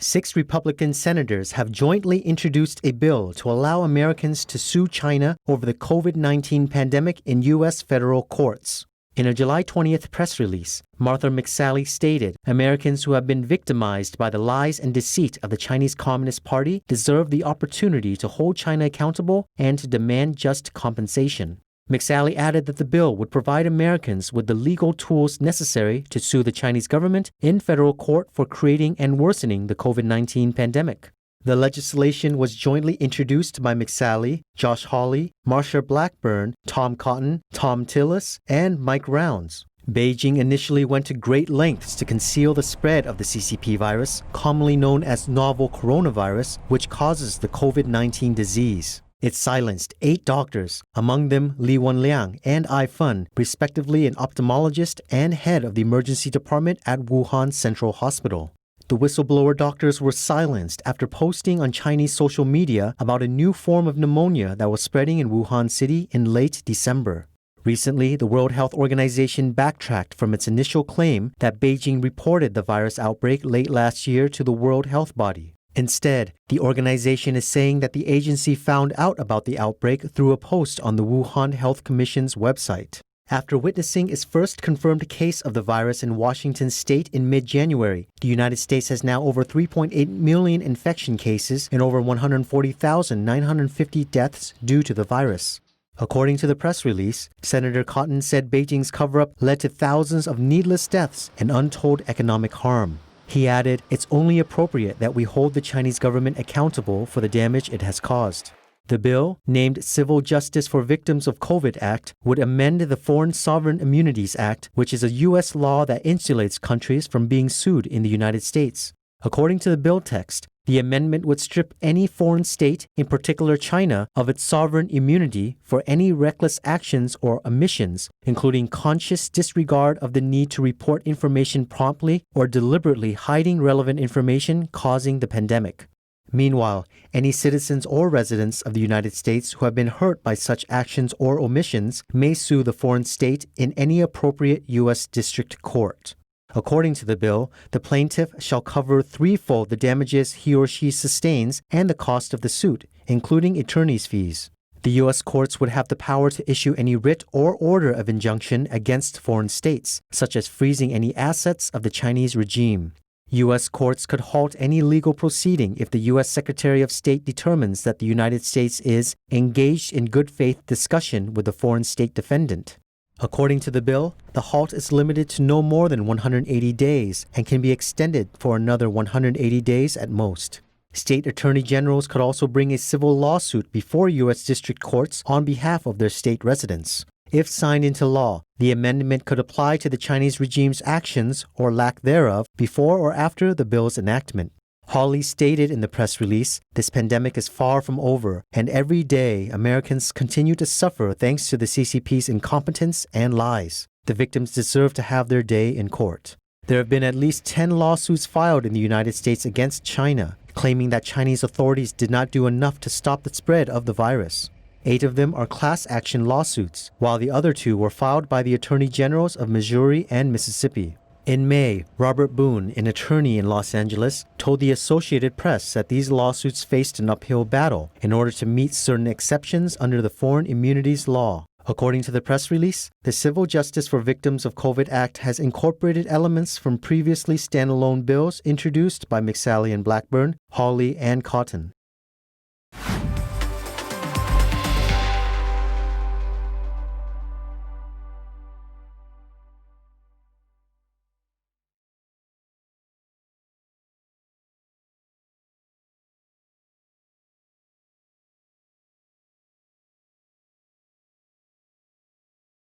6 Republican senators have jointly introduced a bill to allow Americans to sue China over the COVID-19 pandemic in U.S. federal courts. In a July 20th press release, McSally stated Americans who have been victimized by the lies and deceit of the Chinese Communist Party deserve the opportunity to hold China accountable and to demand just compensation. McSally added that the bill would provide Americans with the legal tools necessary to sue the Chinese government in federal court for creating and worsening the COVID-19 pandemic. The legislation was jointly introduced by McSally, Josh Hawley, Marsha Blackburn, Thom, Thom Tillis, and Mike Rounds. Beijing initially went to great lengths to conceal the spread of the CCP virus, commonly known as novel coronavirus, which causes the COVID-19 disease. It silenced 8 doctors, among them Wenliang and R-N.C, respectively an ophthalmologist and head of the emergency department at Wuhan Central Hospital. The whistleblower doctors were silenced after posting on Chinese social media about a new form of pneumonia that was spreading in Wuhan City in late December. Recently, the World Health Organization backtracked from its initial claim that Beijing reported the virus outbreak late last year to the World Health Body. Instead, the organization is saying that the agency found out about the outbreak through a post on the Wuhan Health Commission's website. After witnessing its first confirmed case of the virus in Washington state in mid-January, the United States has now over 3.8 million infection cases and over 140,950 deaths due to the virus. According to the press release, Senator Cotton said Beijing's cover-up led to thousands of needless deaths and untold economic harm. He added, "It's only appropriate that we hold the Chinese government accountable for the damage it has caused." The bill, named Civil Justice for Victims of COVID Act, would amend the Foreign Sovereign Immunities Act, which is a U.S. law that insulates countries from being sued in the United States. According to the bill text, the amendment would strip any foreign state, in particular China, of its sovereign immunity for any reckless actions or omissions, including conscious disregard of the need to report information promptly or deliberately hiding relevant information causing the pandemic. Meanwhile, any citizens or residents of the United States who have been hurt by such actions or omissions may sue the foreign state in any appropriate U.S. district court. According to the bill, the plaintiff shall cover threefold the damages he or she sustains and the cost of the suit, including attorney's fees. The U.S. courts would have the power to issue any writ or order of injunction against foreign states, such as freezing any assets of the Chinese regime. U.S. courts could halt any legal proceeding if the U.S. Secretary of State determines that the United States is engaged in good faith discussion with the foreign state defendant. According to the bill, the halt is limited to no more than 180 days and can be extended for another 180 days at most. State attorney generals could also bring a civil lawsuit before U.S. district courts on behalf of their state residents. If signed into law, the amendment could apply to the Chinese regime's actions or lack thereof before or after the bill's enactment. Hawley stated in the press release, "This pandemic is far from over, and every day Americans continue to suffer thanks to the CCP's incompetence and lies. The victims deserve to have their day in court." There have been at least 10 lawsuits filed in the United States against China, claiming that Chinese authorities did not do enough to stop the spread of the virus. 8 of them are class action lawsuits, while the other 2 were filed by the Attorney Generals of Missouri and Mississippi. In May, Robert Boone, an attorney in Los Angeles, told the Associated Press that these lawsuits faced an uphill battle in order to meet certain exceptions under the Foreign Immunities Law. According to the press release, the Civil Justice for Victims of COVID Act has incorporated elements from previously standalone bills introduced by McSally and Blackburn, Hawley, and Cotton.